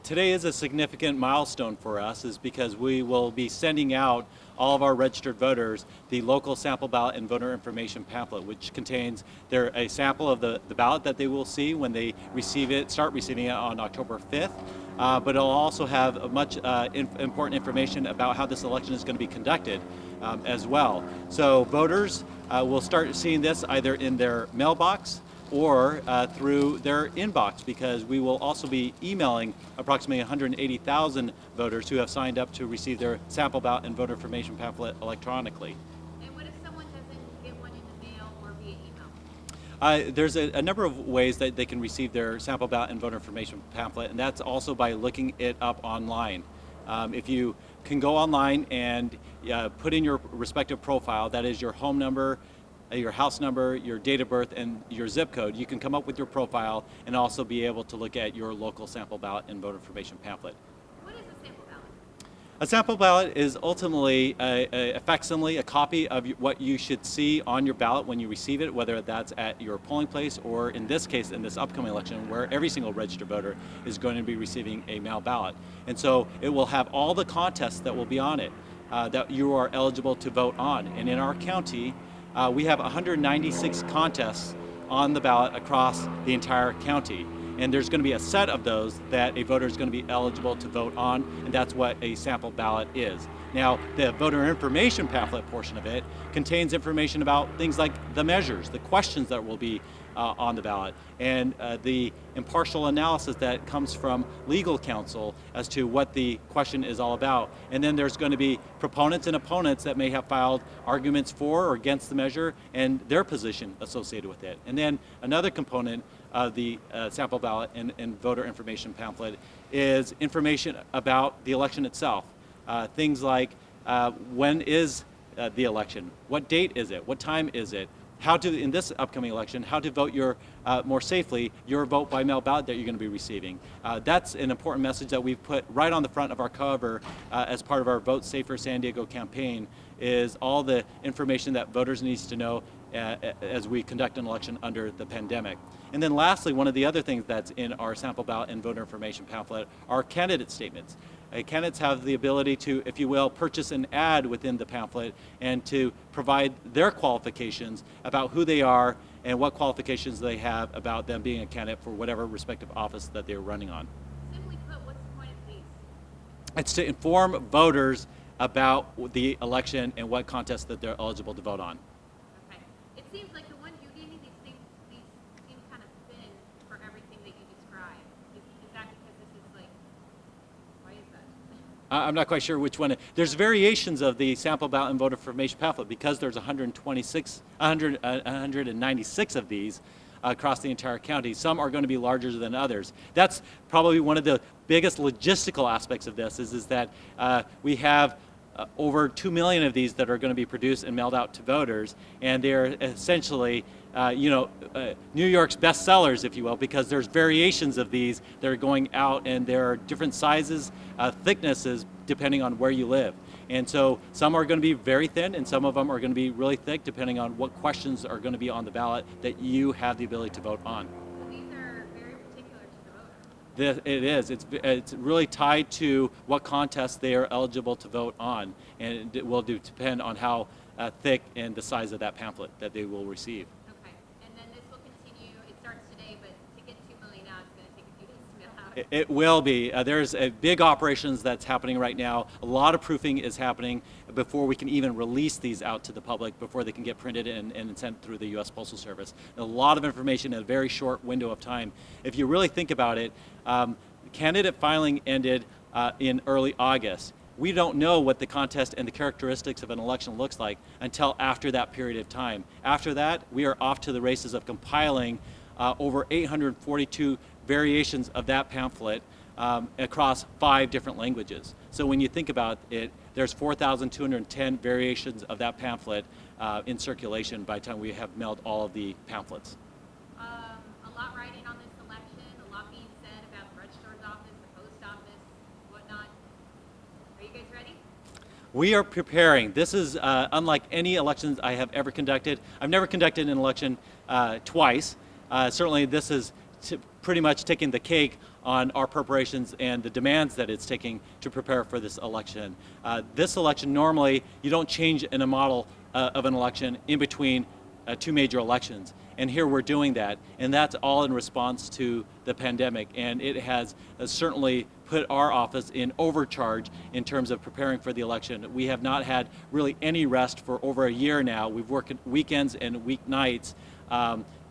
Today is a significant milestone for us, is because we will be sending out all of our registered voters the local sample ballot and voter information pamphlet, which contains a sample of the ballot that they will see when they start receiving it on October 5th. But it'll also have much important information about how this election is going to be conducted as well. So voters will start seeing this either in their mailbox or through their inbox, because we will also be emailing approximately 180,000 voters who have signed up to receive their sample ballot and voter information pamphlet electronically. And what if someone doesn't get one in the mail or via email? There's a number of ways that they can receive their sample ballot and voter information pamphlet, and that's also by looking it up online. If you can go online and put in your respective profile, that is your home number, your house number, your date of birth, and your zip code, you can come up with your profile and also be able to look at your local sample ballot and voter information pamphlet. What is a sample ballot? A sample ballot is ultimately a facsimile, a copy of what you should see on your ballot when you receive it, whether that's at your polling place or, in this case, in this upcoming election, where every single registered voter is going to be receiving a mail ballot. And so it will have all the contests that will be on it that you are eligible to vote on. And in our county, we have 196 contests on the ballot across the entire county. And there's going to be a set of those that a voter is going to be eligible to vote on, and that's what a sample ballot is. Now, the voter information pamphlet portion of it contains information about things like the measures, the questions that will be on the ballot, and the impartial analysis that comes from legal counsel as to what the question is all about. And then there's going to be proponents and opponents that may have filed arguments for or against the measure and their position associated with it. And then another component of the sample ballot and voter information pamphlet is information about the election itself. Things like when is the election, what date is it, what time is it, how to, in this upcoming election, how to vote more safely your vote by mail ballot that you're going to be receiving. That's an important message that we've put right on the front of our cover as part of our Vote Safer San Diego campaign, is all the information that voters need to know as we conduct an election under the pandemic. And then lastly, one of the other things that's in our sample ballot and voter information pamphlet are candidate statements. Candidates have the ability to, if you will, purchase an ad within the pamphlet and to provide their qualifications about who they are and what qualifications they have about them being a candidate for whatever respective office that they're running on. Simply put, what's the point of these? It's to inform voters about the election and what contest that they're eligible to vote on. Okay. It seems like the ones you gave me, these seem kind of thin for everything that you described. Is that because this is like, why is that? I'm not quite sure which one. There's variations of the sample ballot and voter information pamphlet because there's 196 of these across the entire county. Some are going to be larger than others. That's probably one of the biggest logistical aspects of this is that we have over 2 million of these that are going to be produced and mailed out to voters, and they're essentially New York's bestsellers, if you will, because there's variations of these that are going out, and there are different sizes, thicknesses, depending on where you live. And so some are going to be very thin, and some of them are going to be really thick, depending on what questions are going to be on the ballot that you have the ability to vote on. So these are very particular to the voter. It is. It's really tied to what contest they are eligible to vote on, and it will depend on how thick and the size of that pamphlet that they will receive. Okay. And then this will continue. It starts today, but to get 2 million out, it's going to take a few days to mail out. It will be. There's a big operations that's happening right now. A lot of proofing is happening before we can even release these out to the public, before they can get printed and sent through the U.S. Postal Service. A lot of information in a very short window of time. If you really think about it, candidate filing ended in early August. We don't know what the contest and the characteristics of an election looks like until after that period of time. After that, we are off to the races of compiling over 842 variations of that pamphlet across 5 different languages. So when you think about it, there's 4,210 variations of that pamphlet in circulation by the time we have mailed all of the pamphlets. A lot riding on this election, a lot being said about the registrar's office, the post office, whatnot. Are you guys ready? We are preparing. This is unlike any elections I have ever conducted. I've never conducted an election twice. Certainly this is pretty much taking the cake on our preparations and the demands that it's taking to prepare for this election. This election, normally, you don't change in a model of an election in between two major elections. And here we're doing that, and that's all in response to the pandemic. And it has certainly put our office in overcharge in terms of preparing for the election. We have not had really any rest for over a year now. We've worked weekends and weeknights,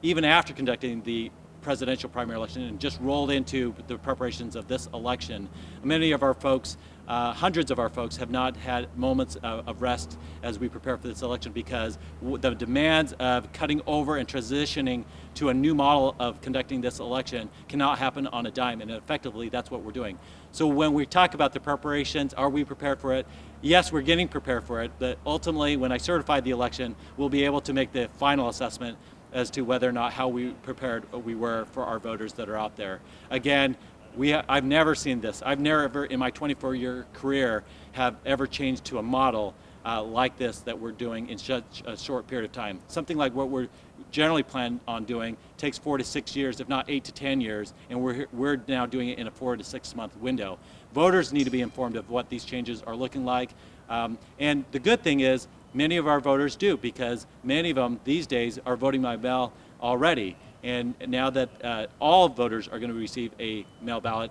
even after conducting the presidential primary election, and just rolled into the preparations of this election. Many of our folks, hundreds of our folks, have not had moments of rest as we prepare for this election, because the demands of cutting over and transitioning to a new model of conducting this election cannot happen on a dime, and effectively that's what we're doing. So when we talk about the preparations, are we prepared for it? Yes, we're getting prepared for it, but ultimately when I certify the election, we'll be able to make the final assessment as to whether or not how prepared we were for our voters that are out there. Again, I've never seen this. I've never, in my 24-year career, have ever changed to a model like this that we're doing in such a short period of time. Something like what we're generally planned on doing takes 4 to 6 years, if not 8 to 10 years, and we're now doing it in a 4 to 6 month window. Voters need to be informed of what these changes are looking like, and the good thing is, many of our voters do, because many of them these days are voting by mail already. And now that all voters are going to receive a mail ballot,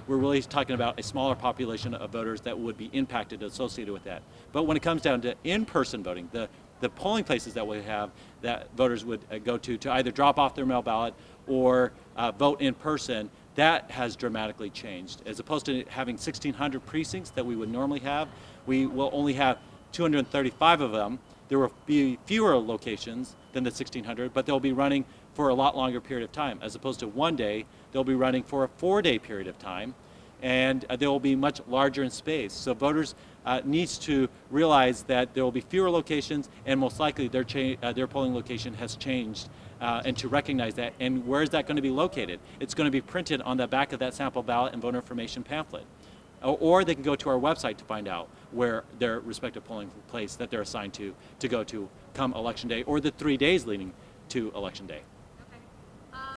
we're really talking about a smaller population of voters that would be impacted associated with that. But when it comes down to in-person voting, the polling places that we have that voters would go to either drop off their mail ballot or vote in person, that has dramatically changed. As opposed to having 1,600 precincts that we would normally have, we will only have 235 of them. There will be fewer locations than the 1,600, but they'll be running for a lot longer period of time. As opposed to one day, they'll be running for a 4-day period of time, and they will be much larger in space. So voters needs to realize that there will be fewer locations, and most likely their polling location has changed, and to recognize that. And where is that going to be located? It's going to be printed on the back of that sample ballot and voter information pamphlet. Or they can go to our website to find out where their respective polling place that they're assigned to go to come Election Day, or the 3 days leading to Election Day.